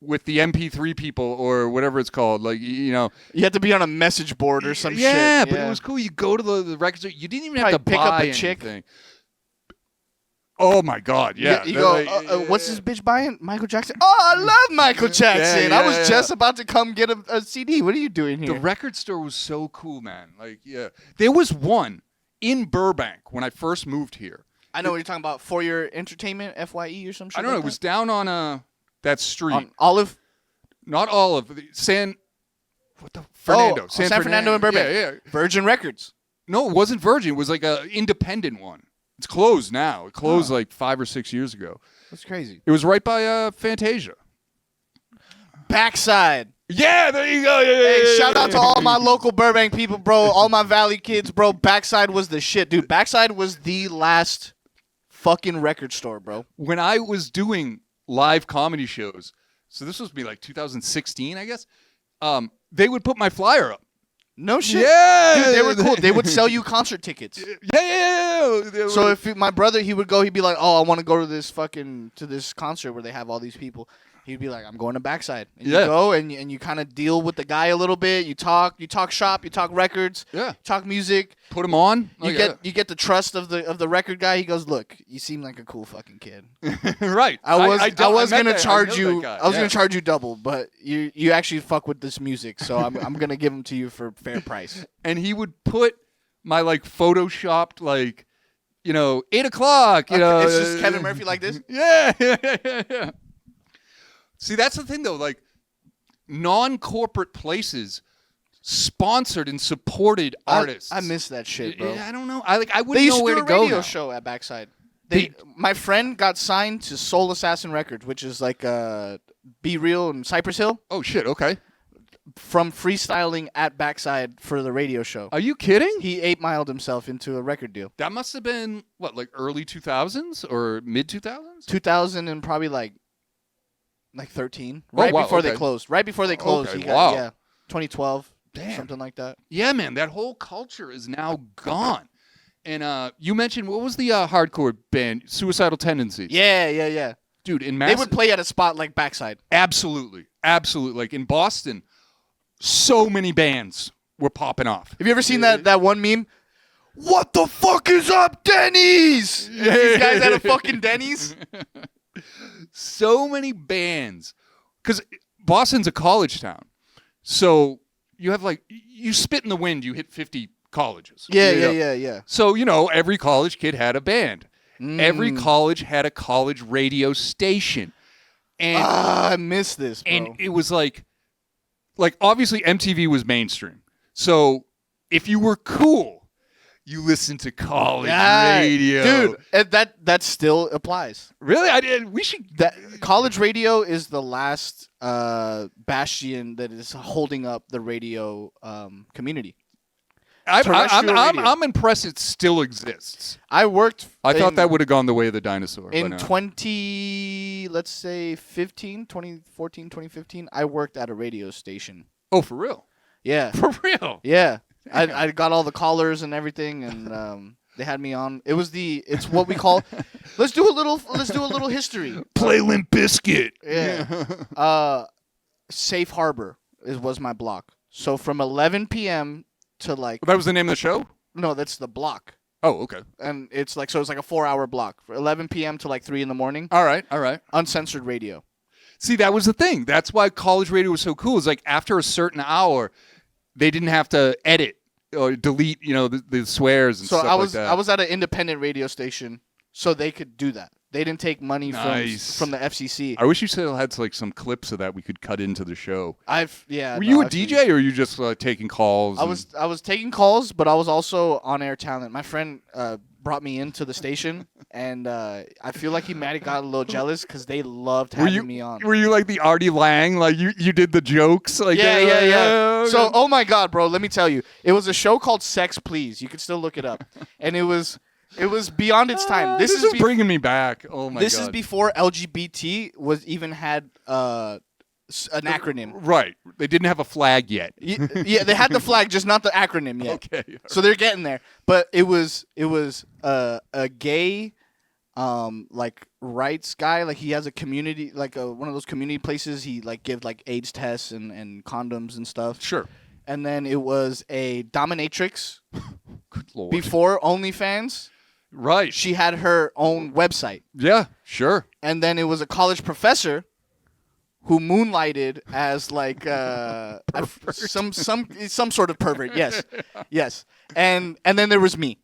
with the MP3 people or whatever it's called. Like, you know. You had to be on a message board or some shit. Yeah, but it was cool. You go to the record store. You didn't even have Probably to pick up buy a chick. anything. Oh my God, yeah. You They're go, like, what's this bitch buying? Michael Jackson. Oh, I love Michael Jackson. I was just about to come get a CD. What are you doing here? The record store was so cool, man. Like, yeah. There was one in Burbank when I first moved here. I know what you're talking about. For Your Entertainment, FYE or some shit. I don't know. It was down on that street. On Olive. Not Olive. Fernando. San Fernando and Burbank. Yeah. Virgin Records. No, it wasn't Virgin. It was like a independent one. It's closed now. It closed like 5 or 6 years ago. That's crazy. It was right by Fantasia. Backside. Yeah, there you go. Hey, shout out to all my local Burbank people, bro. All my Valley kids, bro. Backside was the shit, dude. Backside was the last fucking record store, bro. When I was doing live comedy shows, so this was be like 2016, I guess. They would put my flyer up. No shit. Yeah, dude, they were cool. They would sell you concert tickets. Yeah. So if my brother, he would go, he'd be like, "Oh, I want to go to this concert where they have all these people." He'd be like, "I'm going to Backside." And you go and you kind of deal with the guy a little bit. You talk shop, you talk records, talk music. Put him on. You get the trust of the record guy. He goes, "Look, you seem like a cool fucking kid." Right. I was gonna charge you. I was gonna charge you double, but you actually fuck with this music, so I'm gonna give them to you for fair price. And he would put my like photoshopped 8 o'clock. It's just Kevin Murphy like this. Yeah. See, that's the thing though. Like non-corporate places sponsored and supported artists. I miss that shit, bro. I don't know. I wouldn't they used know where to to do a go radio now. show at Backside. My friend got signed to Soul Assassin Records, which is like Be Real in Cypress Hill. Oh shit! Okay. From freestyling at Backside for the radio show. Are you kidding? He 8-miled himself into a record deal. That must have been like early 2000s or mid 2000s? 2000 and probably like 13. Right before they closed. Right before they closed. Okay, He got, 2012. Damn. Something like that. Yeah, man. That whole culture is now gone. And you mentioned, what was the hardcore band? Suicidal Tendencies. Yeah. Dude, in They would play at a spot like Backside. Absolutely. Like in Boston, so many bands were popping off. Have you ever seen that one meme? What the fuck is up, Denny's? These guys at a fucking Denny's? So many bands. Because Boston's a college town. So you have you spit in the wind, you hit 50 colleges. Yeah. So, every college kid had a band. Every college had a college radio station. And I miss this, bro. And it was like obviously MTV was mainstream. So if you were cool, you listened to college radio. Dude, and that still applies. Really? College radio is the last bastion that is holding up the radio community. I'm impressed it still exists. I thought that would have gone the way of the dinosaur. In 2015, I worked at a radio station. Oh, for real? Yeah. For real? Yeah. I got all the callers and everything, and they had me on. It's what we call. Let's do a little history. Play Limp Bizkit. Yeah. Safe Harbor was my block. So from 11 p.m. to that was the name of the show? No, that's the block. Oh, okay. And it's like a 4-hour block. For 11 p.m. to 3 in the morning. All right. Uncensored radio. See, that was the thing. That's why college radio was so cool. It's like after a certain hour, they didn't have to edit or delete, the swears and stuff like that. I was at an independent radio station, so they could do that. They didn't take money from the FCC. I wish you still had some clips of that we could cut into the show. Were you a DJ or were you just taking calls? I was taking calls, but I was also on-air talent. My friend brought me into the station, and I feel like he might have got a little jealous because they loved having me on. Were you like the Artie Lang? Like you did the jokes? Yeah. So, oh my God, bro, let me tell you. It was a show called Sex Please. You can still look it up. And it was beyond its time. This is bringing me back. Oh my God. This is before LGBT had an acronym. Right. They didn't have a flag yet. Yeah, they had the flag, just not the acronym yet. Okay. So they're getting there. But it was a gay rights guy. He has a community, one of those community places. He give AIDS tests and condoms and stuff. Sure. And then it was a dominatrix. Good Lord. Before OnlyFans. Right. She had her own website. Yeah, sure. And then it was a college professor who moonlighted as like some sort of pervert. Yes. Yes. And then there was me.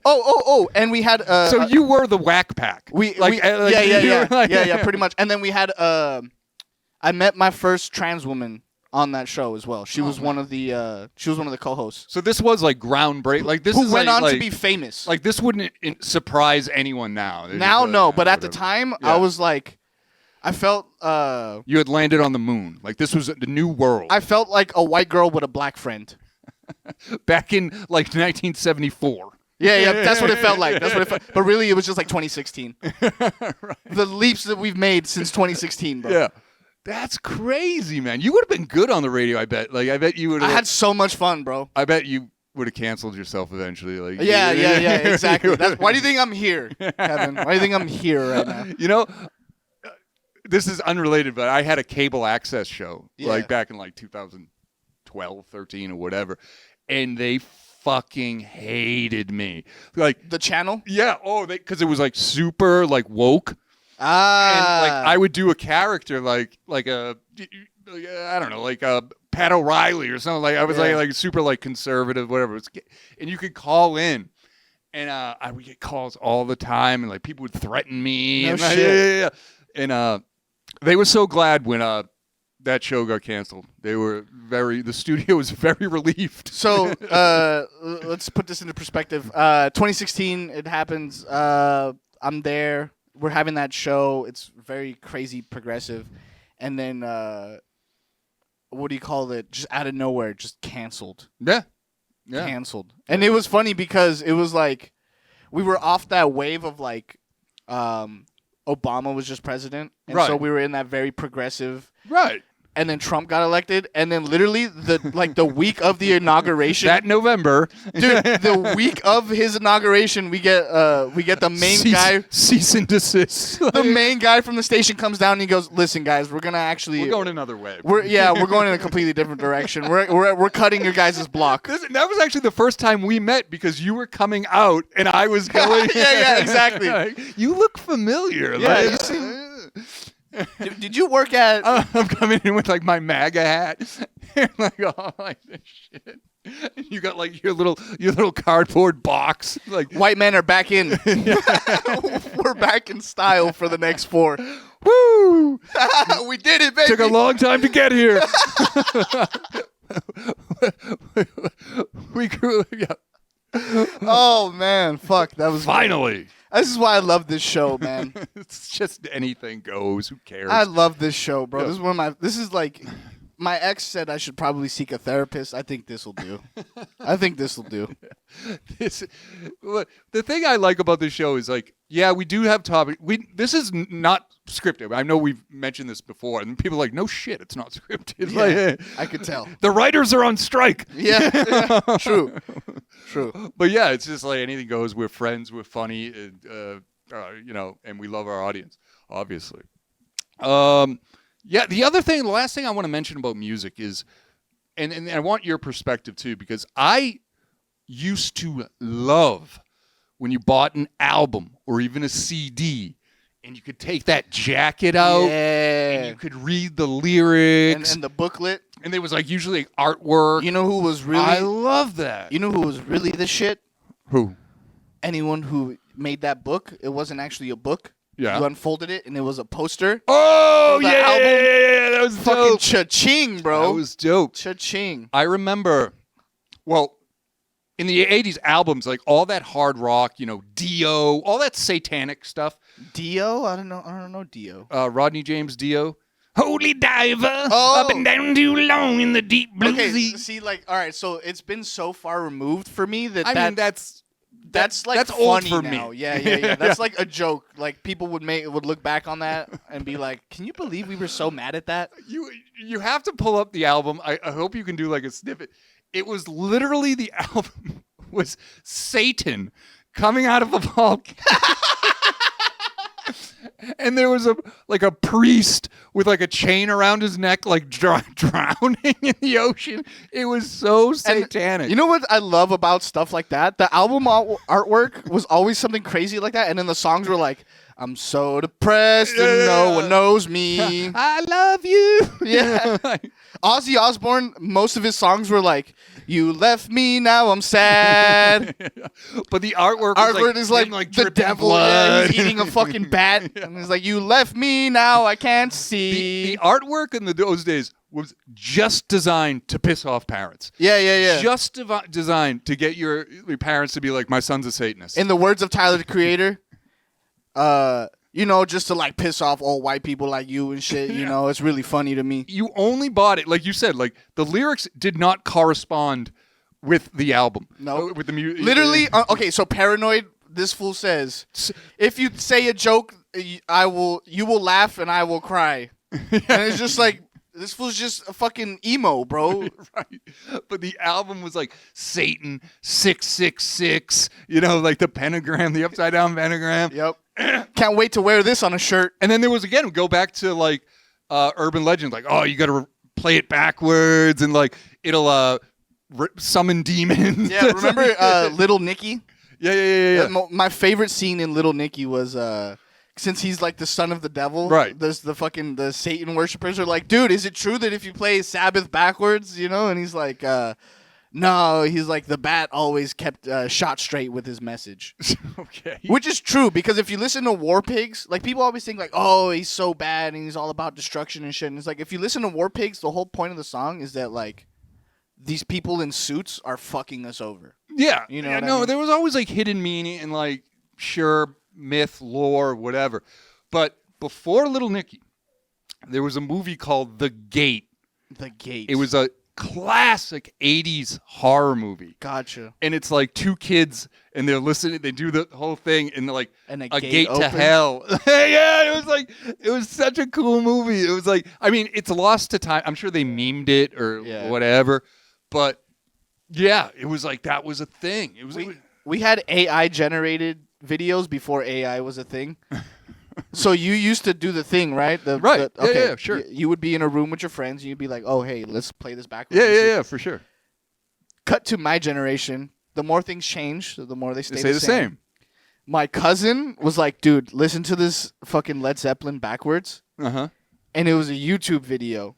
And we had So you were the whack pack. Yeah, pretty much. And then we had I met my first trans woman on that show as well. She was one of the co-hosts. So this was like groundbreaking. Like this who is went like, on to be famous. Like this wouldn't surprise anyone now. Now, no, but at the time, Yeah. I was like, I felt you had landed on the moon. Like this was the new world. I felt like a white girl with a black friend. Back in like 1974. Yeah, that's what it felt like. That's what it felt. But really, it was just like 2016. Right. The leaps that we've made since 2016, bro. Yeah. That's crazy, man. You would have been good on the radio, I bet. Like I bet you would have I had so much fun, bro. I bet you would have canceled yourself eventually. Like Yeah, exactly. Why do you think I'm here, Kevin? Why do you think I'm here right now? You know, this is unrelated, but I had a cable access show like back in like 2012, 13 or whatever, and they fucking hated me. Like The channel? yeah, because it was like super like woke. Ah. And like I would do a character like a I don't know, like a Pat O'Reilly or something. Like I was like super like conservative, whatever. And you could call in, and I would get calls all the time, and like people would threaten me. No And shit. And they were so glad when that show got canceled. The studio was very relieved. So let's put this into perspective. 2016, it happens. I'm there. We're having that show. It's very crazy progressive. And then, what do you call it? Just out of nowhere, just canceled. Yeah. Canceled. And it was funny because it was like we were off that wave of like Obama was just president. And so Right. we were in that very progressive. Right. And then Trump got elected, and then literally the week of the inauguration, That November, dude, the week of his inauguration, we get the main guy, cease and desist. the main guy from the station comes down and he goes, "Listen, guys, we're gonna actually We're going another way. we're going in a completely different direction. We're cutting your guys' block." That was actually the first time we met because you were coming out and I was going. Yeah, exactly. Like, you look familiar. Yeah, like, you seem- Did you work at? I'm coming in with like my MAGA hat, and like all like this shit. And you got like your little cardboard box, like White men are back in. We're back in style for the next 4. woo! We did it, baby. Took a long time to get here. We grew. Yeah. Oh man, fuck, that was Finally. This is why I love this show, man. It's just anything goes. Who cares? I love this show, bro. Yeah. This is one of my. This is like, my ex said I should probably seek a therapist. I think this will do. The thing I like about this show is like, yeah, we do have topic. This is not scripted. I know we've mentioned this before, and people are like, no shit, it's not scripted. Yeah, Like, I could tell. the writers are on strike. Yeah, true. But yeah, it's just like anything goes. We're friends. We're funny. And, and we love our audience, obviously. Yeah. The last thing I want to mention about music is, and I want your perspective too, because I used to love when you bought an album or even a CD, and you could take that jacket out, and you could read the lyrics, and the booklet. and there was like usually artwork. You know who was really? I love that. You know who was really the shit? Who? Anyone who made that book. It wasn't actually a book. Yeah. You unfolded it, and it was a poster. Oh the yeah, album. that was Fucking dope. cha-ching, bro. That was dope. Cha-ching. I remember, well, in the 80s albums, like all that hard rock, Dio, all that satanic stuff. Dio? I don't know Dio. Rodney James Dio. Holy diver, Oh. up and down too long in the deep blue Okay, sea. see, like, all right, so it's been so far removed for me that I mean, that's like that's funny old for now. me. Yeah. That's like a joke. Like people would look back on that and be like, "Can you believe we were so mad at that?" You have to pull up the album. I hope you can do like a snippet. It was literally the album was Satan coming out of a volcano. And there was a priest with like a chain around his neck, like drowning in the ocean. It was so satanic. You know what I love about stuff like that? The album artwork was always something crazy like that, and then the songs were like, "I'm so depressed and no one knows me. I love you." Yeah. Ozzy Osbourne, most of his songs were like, "You left me, now I'm sad." But the artwork is like him, the dripping devil. blood. Yeah, he's eating a fucking bat, and he's like, "You left me, now I can't The see." artwork in those days was just designed to piss off parents. Yeah. Just designed to get your parents to be like, "My son's a Satanist." In the words of Tyler the Creator, just to like piss off old white people like you and shit. You know, it's really funny to me. You only bought it, like you said, like the lyrics did not correspond with the album. No, with the music. Literally, okay. So Paranoid. This fool says, "If you say a joke, you will laugh and I will cry." And it's just like, this fool's just a fucking emo, bro. Right. But the album was like Satan 666, like the pentagram, the upside down pentagram. Yep. Can't wait to wear this on a shirt. And then there was, again, go back to like urban legends, like, oh, you got to play it backwards and like it'll summon demons. Yeah, remember Little Nicky? Yeah. My favorite scene in Little Nicky was since he's like the son of the devil. Right. There's the Satan worshippers are like, "Dude, is it true that if you play Sabbath backwards, And he's like, no, he's like, the bat always kept shot straight with his message. Okay. Which is true, because if you listen to War Pigs, like, people always think like, oh, he's so bad and he's all about destruction and shit. And it's like, if you listen to War Pigs, the whole point of the song is that like these people in suits are fucking us over. Yeah. You know what I no, mean? there was always like hidden meaning and like, sure, myth, lore, whatever. But before Little Nicky, there was a movie called The Gate. The Gate. It was a classic 80s horror movie. Gotcha. And it's like two kids and they're listening, they do the whole thing and they're like, and a gate to hell. Yeah, it was such a cool movie. It was like, I mean, it's lost to time. I'm sure they memed it or whatever. But yeah, it was like, that was a thing. We had AI generated videos before AI was a thing. So you used to do the thing, right? Right. Okay. Yeah, sure. You would be in a room with your friends and you'd be like, oh, hey, let's play this backwards. Yeah, for sure. Cut to my generation. The more things change, the more they stay the same. My cousin was like, dude, listen to this fucking Led Zeppelin backwards. Uh-huh. And it was a YouTube video.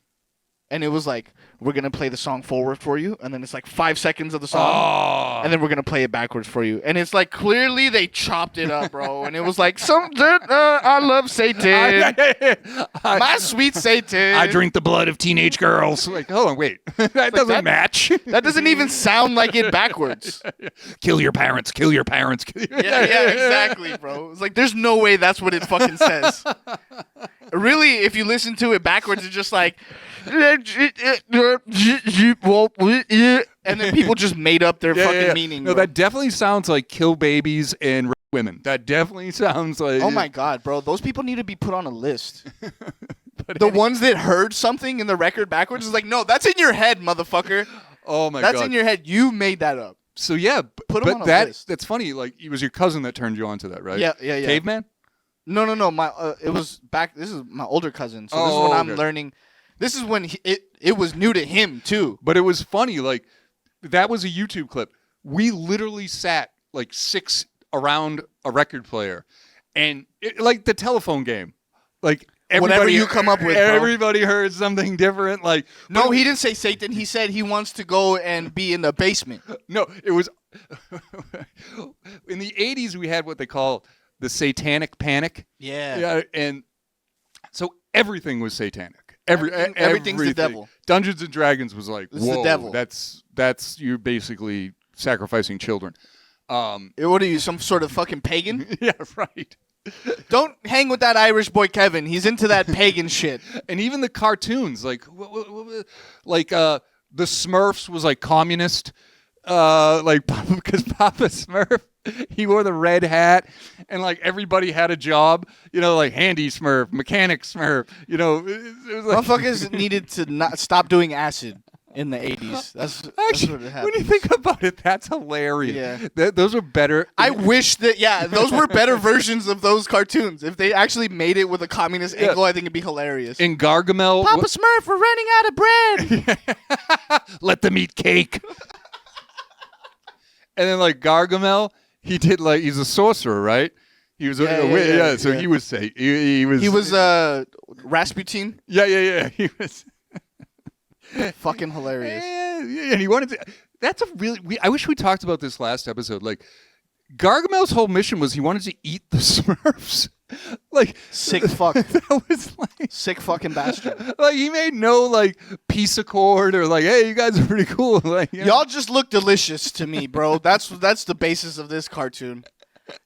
And it was like, we're going to play the song forward for you. And then it's like 5 seconds of the song. Oh. And then we're going to play it backwards for you. And it's like, clearly they chopped it up, bro. And it was like, I love Satan. My sweet Satan. I drink the blood of teenage girls. Like, hold on, wait. That doesn't match. That doesn't even sound like it backwards. Kill your parents. Kill your parents. Yeah, exactly, bro. It's like, there's no way that's what it fucking says. Really, if you listen to it backwards, it's just like... and then people just made up their fucking meaning. No, bro. that definitely sounds like kill babies and rape women. That definitely sounds like... Oh my God, bro. Those people need to be put on a list. The ones that heard something in the record backwards is like, no, that's in your head, motherfucker. Oh my God. That's in your head. You made that up. So yeah, put them on a list. That's funny. Like, it was your cousin that turned you on to that, right? Yeah. Caveman? No. It was back... This is my older cousin. So this is when I'm learning... This is when it was new to him, too. But it was funny. Like, that was a YouTube clip. We literally sat, like, 6 around a record player. And, like, the telephone game. Like, whatever you come up with, bro. Everybody heard something different. Like, no, he didn't say Satan. He said he wants to go and be in the basement. No, it was... In the 80s, we had what they call the satanic panic. Yeah. And so everything was satanic. Everything's the devil. Dungeons and Dragons was like, it's whoa, the devil. That's you basically sacrificing children. What are you, some sort of fucking pagan? Yeah, right. Don't hang with that Irish boy Kevin. He's into that pagan shit. And even the cartoons, like the Smurfs was like communist, like because Papa Smurf. He wore the red hat, and like everybody had a job, like handy Smurf, mechanic Smurf, it was like motherfuckers needed to not stop doing acid. in the 80s. That's Actually, what it when happened. you think about it, that's hilarious. Yeah. Those are better. I wish that, those were better versions of those cartoons. If they actually made it with a communist angle, I think it'd be hilarious. In Gargamel, Papa Smurf, we're running out of bread. let them eat cake. And then like Gargamel, he did like he's a sorcerer, right? He was so he was he was Rasputin. Yeah. He was Fucking hilarious. and he wanted to. That's a really. I wish we talked about this last episode. Like Gargamel's whole mission was he wanted to eat the Smurfs. Like sick fuck. That was like sick fucking bastard. Like he made no like peace accord or like, hey, you guys are pretty cool. Like y'all just look delicious to me, bro. That's the basis of this cartoon.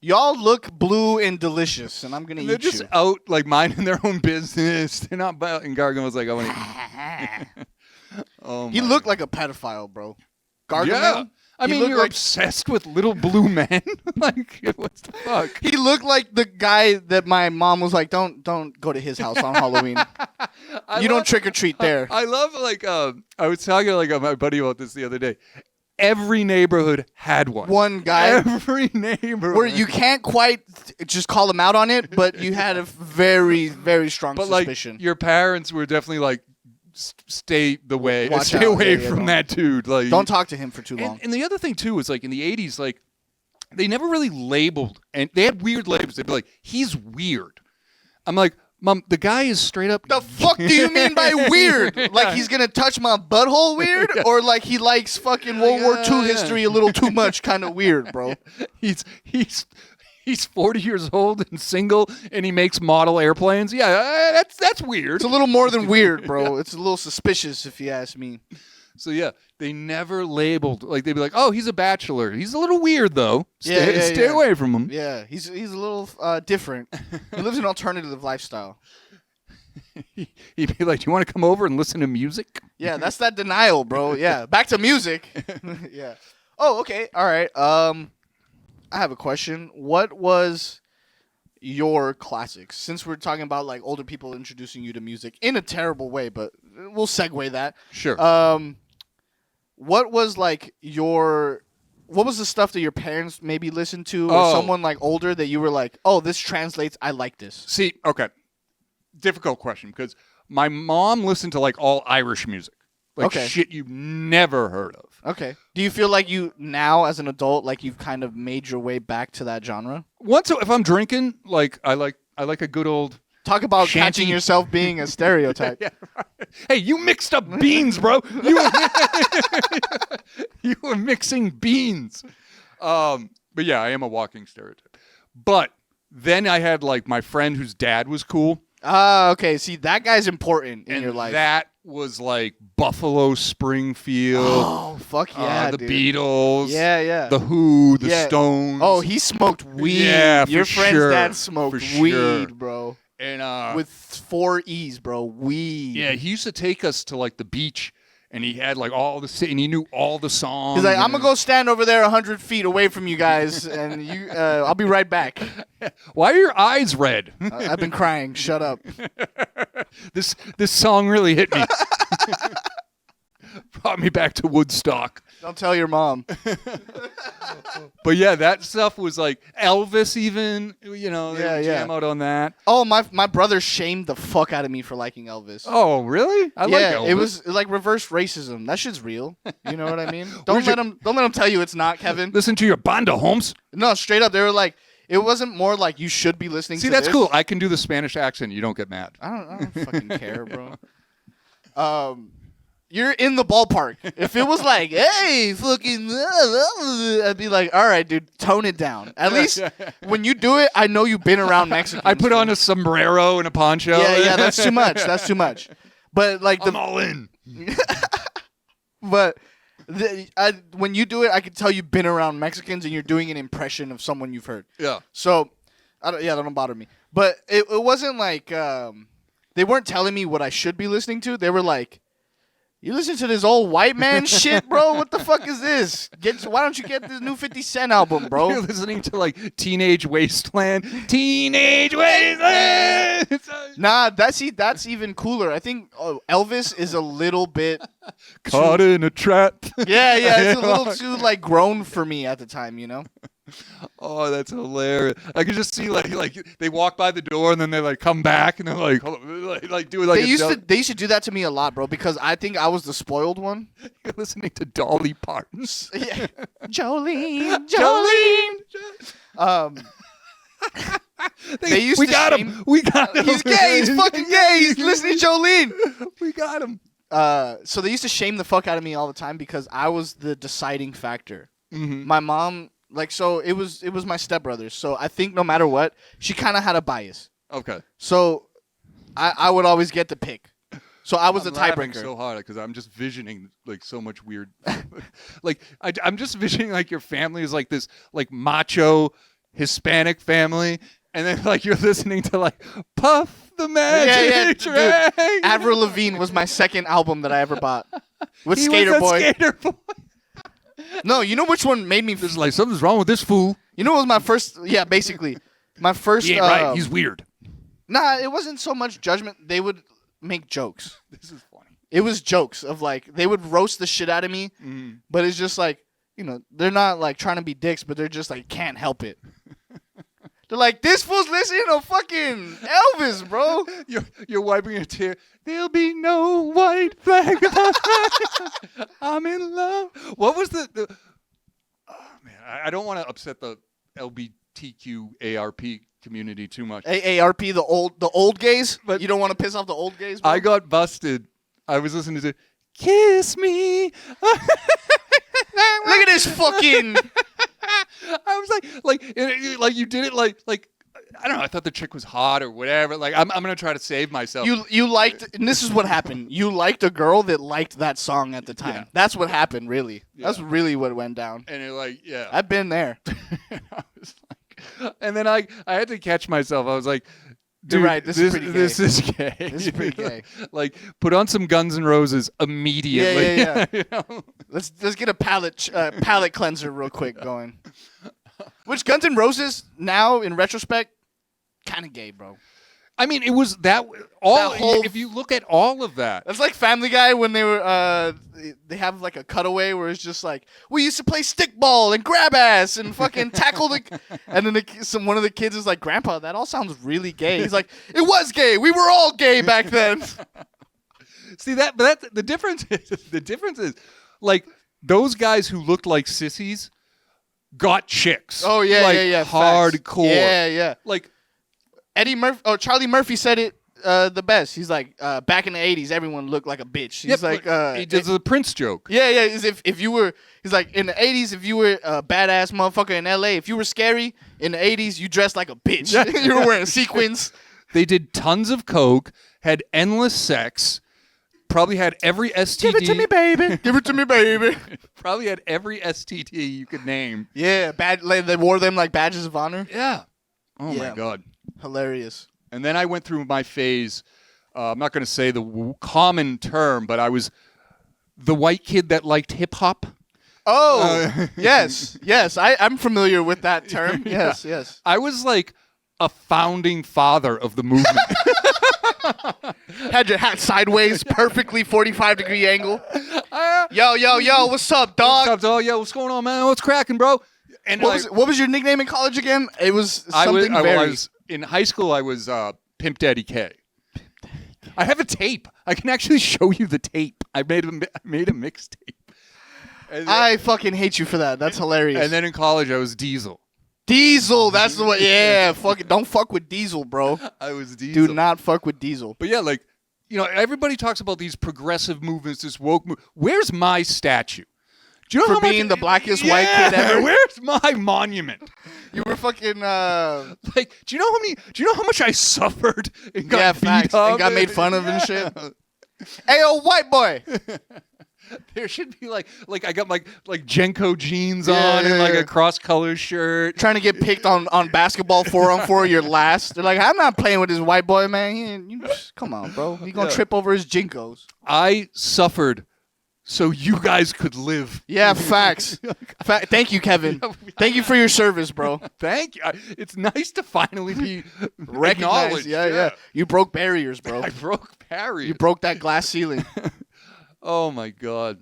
Y'all look blue and delicious, and I'm gonna eat you. They're just out like minding their own business. They're not about. And Gargamel's like, I want to eat. Oh, he looked like a pedophile, bro. Gargamel. Yeah. I mean, you're like, obsessed with little blue men. Like, what the fuck? He looked like the guy that my mom was like, don't go to his house on Halloween. You don't trick or treat there. I love like I was talking to like my buddy about this the other day. Every neighborhood had one. One guy. Every neighborhood. Where you can't quite just call him out on it, but you had a very, very strong suspicion. Like, your parents were definitely like, stay away from that dude. Like, don't talk to him for too long. And the other thing too was like in the 80s, like they never really labeled, and they had weird labels. They'd be like, he's weird. I'm like, Mom, the guy is straight up. The fuck do you mean by weird? Like he's gonna touch my butthole weird, or like he likes fucking World War II history a little too much, kind of weird, bro. He's 40 years old and single, and he makes model airplanes. Yeah, that's weird. It's a little more than weird, bro. It's a little suspicious, if you ask me. So yeah, they never labeled. Like they'd be like, "Oh, he's a bachelor. He's a little weird, though. Stay away from him." Yeah, he's a little different. He lives an alternative lifestyle. He'd be like, "Do you want to come over and listen to music?" Yeah, that's that denial, bro. Yeah, back to music. Yeah. Oh, okay. All right. I have a question. What was your classics? Since we're talking about like older people introducing you to music in a terrible way, but we'll segue that. Sure. What was like what was the stuff that your parents maybe listened to, or someone like older that you were like, oh, this translates, I like this? See, okay. Difficult question, because my mom listened to like all Irish music. Like shit you've never heard of. Okay. Do you feel like you now, as an adult, like you've kind of made your way back to that genre? If I'm drinking, like I like a good old talk about shanty. Catching yourself being a stereotype. Yeah, right. Hey, you mixed up beans, bro. You were mixing beans. But yeah, I am a walking stereotype. But then I had like my friend whose dad was cool. Okay. See, that guy's important in your life. That was like Buffalo Springfield. Oh, fuck yeah, the dude. Beatles. Yeah. The Who, the Stones. Oh, he smoked weed. Yeah, your friend's dad smoked weed, sure. bro. And with 4 E's, bro. Weed. Yeah, he used to take us to like the beach, and he had like and he knew all the songs. He's like, I'm gonna go stand over there 100 feet away from you guys, and you, I'll be right back. Why are your eyes red? I've been crying. Shut up. This song really hit me. Brought me back to Woodstock. Don't tell your mom. But yeah, that stuff was like Elvis even, jam out on that. Oh, my brother shamed the fuck out of me for liking Elvis. Oh, really? I like Elvis. It was like reverse racism. That shit's real. You know what I mean? Don't let him tell you it's not, Kevin. Listen to your banda, Holmes. No, straight up. They were like, it wasn't more like you should be listening to that's this. cool. I can do the Spanish accent. You don't get mad. I don't fucking care, bro. You're in the ballpark. If it was like, hey, fucking, I'd be like, all right, dude, tone it down. At least when you do it, I know you've been around Mexicans. I put on a sombrero and a poncho. Yeah, that's too much. That's too much. But like I'm all in. But when you do it, I can tell you've been around Mexicans and you're doing an impression of someone you've heard. Yeah. So, that don't bother me. But it wasn't like they weren't telling me what I should be listening to. They were like, You listen to this old white man shit, bro? What the fuck is this? Why don't you get this new 50 Cent album, bro? You're listening to like Teenage Wasteland. Teenage Wasteland. Nah, that's even cooler. I think Elvis is a little bit Caught in a trap. Yeah, it's a little too like grown for me at the time, you know? Oh, that's hilarious! I could just see like they walk by the door and then they like come back and they're like do it like they used to do that to me a lot, bro, because I think I was the spoiled one. You're listening to Dolly Parton. Yeah. Jolene. We got him. He's gay. He's fucking gay. He's listening to Jolene. We got him. So they used to shame the fuck out of me all the time because I was the deciding factor. Mm-hmm. My mom, like, so it was my stepbrothers. So I think no matter what, she kind of had a bias. Okay. So I would always get the pick. So I was the laughing tiebreaker. so hard because I'm just visioning like so much weird. Like I'm just visioning like your family is like this like macho Hispanic family, and then like you're listening to like Puff the Magic Dragon. Dude, Avril Lavigne was my second album that I ever bought with He Skater was Boy. Skater Boy. No, you know which one made me? There's like something's wrong with this fool. You know what was my first? Yeah, basically, my first. He ain't right. He's weird. Nah, it wasn't so much judgment. They would make jokes. This is funny. It was jokes of like they would roast the shit out of me, but it's just like, you know, they're not like trying to be dicks, but they're just like can't help it. They're like, this fool's listening to fucking Elvis, bro. You're wiping a tear. There'll be no white flag. I'm in love. What was the oh man, I don't want to upset the LGBTQ community too much. AARP, the old gays, but you don't want to piss off the old gays, bro? I got busted. I was listening to Kiss Me. Look at this fucking. I was like you did it like I don't know. I thought the chick was hot or whatever. Like I'm gonna try to save myself. You liked, and this is what happened. You liked a girl that liked that song at the time. Yeah. That's what happened, really. Yeah. That's really what went down. And you're like, yeah. I've been there. I was like, and then I had to catch myself. I was like, dude, you're right. This is pretty gay. This is gay. This is pretty gay. Like, put on some Guns N' Roses immediately. Yeah. You know? Let's get a palate cleanser real quick going. Which Guns N' Roses now, in retrospect, kind of gay, bro. I mean, it was that all. That whole- if you look at all of that, That's like Family Guy when they were they have like a cutaway where it's just like, we used to play stickball and grab ass and fucking tackle the, and then one of the kids is like, Grandpa, that all sounds really gay. He's like, it was gay. We were all gay back then. see that, but that's the difference. The difference is like those guys who looked like sissies got chicks. Oh yeah, like, yeah. hardcore. Facts. Yeah. Like Charlie Murphy said it the best. He's like, back in the 80s, everyone looked like a bitch. He's like, he does a Prince joke. Yeah. If you were, he's like, in the 80s, if you were a badass motherfucker in LA, if you were scary in the 80s, you dressed like a bitch. You were wearing sequins. They did tons of coke, had endless sex, probably had every STD. Give it to me, baby. Give it to me, baby. Probably had every STD you could name. Yeah, like, they wore them like badges of honor. Yeah. Oh Yeah. my God. Hilarious. And then I went through my phase. I'm not going to say the common term, but I was the white kid that liked hip hop. Oh, yes. I'm familiar with that term. Yes. I was like a founding father of the movement. Had your hat sideways, perfectly 45-degree angle. Yo, what's up, dog? What's up, dog? Yo, what's going on, man? What's cracking, bro? And what was your nickname in college again? It was something I was in high school. I was Pimp Daddy K. I have a tape. I can actually show you the tape. I made a mixtape. I fucking hate you for that. That's hilarious. And then in college, I was Diesel. Diesel, that's the way. Yeah, don't fuck with Diesel, bro. I was Diesel. Do not fuck with Diesel. But yeah, like, you know, everybody talks about these progressive movements, this woke movement. Where's my statue? Do you know For how much, being the blackest white kid ever? Where's my monument? You were fucking like, do you know how much I suffered and got beat facts. up And got made fun of and shit. Hey, yo, white boy. There should be like I got like Jenko jeans Yeah, on and like yeah. a cross color shirt. Trying to get picked on basketball 4-on-4, you're last. They're like, I'm not playing with this white boy, man. Come on, bro. He gonna trip over his Jinkos. I suffered so you guys could live. Yeah, facts. Thank you, Kevin. Thank you for your service, bro. Thank you. It's nice to finally be Recognized. acknowledged. Yeah. You broke barriers, bro. I broke barriers. You broke that glass ceiling. Oh my God.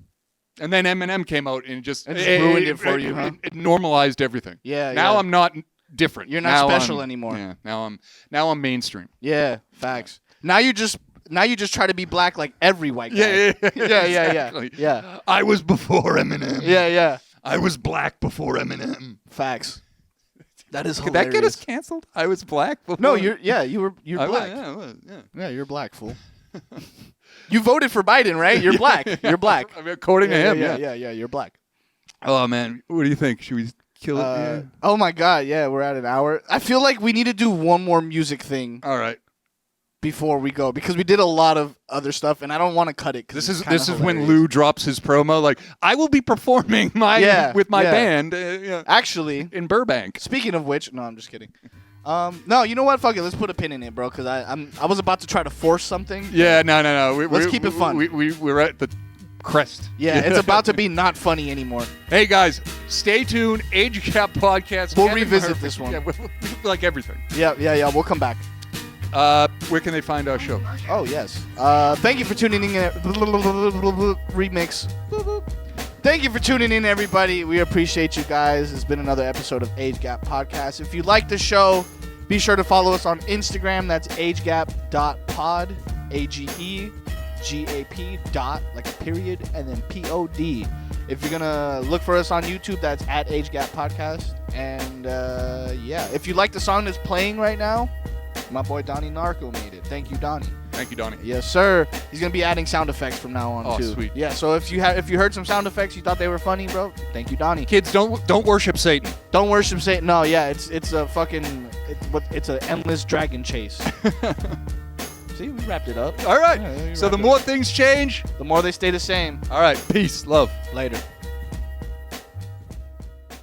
And then Eminem came out and just ruined it for you, huh? It normalized everything. Yeah. Now I'm not different. You're not Now special I'm- anymore. Yeah. Now I'm mainstream. Yeah, facts. Now you just try to be black like every white guy. Yeah. Exactly. Yeah. I was before Eminem. Yeah. I was black before Eminem. Facts. That is Could hilarious. that get us canceled? I was black before. No, you're I black. was, Yeah, you're black, fool. You voted for Biden, right? You're black. You're black. I mean, according to him, yeah. Yeah, you're black. Oh man, what do you think? Should we kill it? Yeah. Oh my God, yeah, we're at an hour. I feel like we need to do one more music thing All right. before we go because we did a lot of other stuff, and I don't want to cut it. This is when Lou drops his promo. Like, I will be performing with my band Actually, in Burbank. speaking of which, no, I'm just kidding. No, you know what? Fuck it. Let's put a pin in it, bro. Because I was about to try to force something. Yeah, no. Let's keep it fun. We're at the crest. Yeah, it's about to be not funny anymore. Hey guys, stay tuned. Age Gap Podcast. We'll Kevin revisit Murphy. this one. Yeah, like everything. Yeah. We'll come back. Where can they find our show? Oh yes. Thank you for tuning in. Remix. Thank you for tuning in, everybody. We appreciate you guys. It's been another episode of Age Gap Podcast. If you like the show, be sure to follow us on Instagram. That's agegap.pod. AGEGAP dot, like a period, and then POD. If you're gonna look for us on YouTube, that's at Age Gap Podcast. And if you like the song that's playing right now, my boy Donnie Narco made it. Thank you, Donnie. Thank you, Donnie. Yes, sir. He's gonna be adding sound effects from now on too. Sweet. Yeah. So if you heard some sound effects, you thought they were funny, bro. Thank you, Donnie. Kids, don't worship Satan. Don't worship Satan. No, yeah, it's a fucking it's an endless dragon chase. See, we wrapped it up. All right. Yeah, So the more things change, the more they stay the same. all right. Peace, love. Later.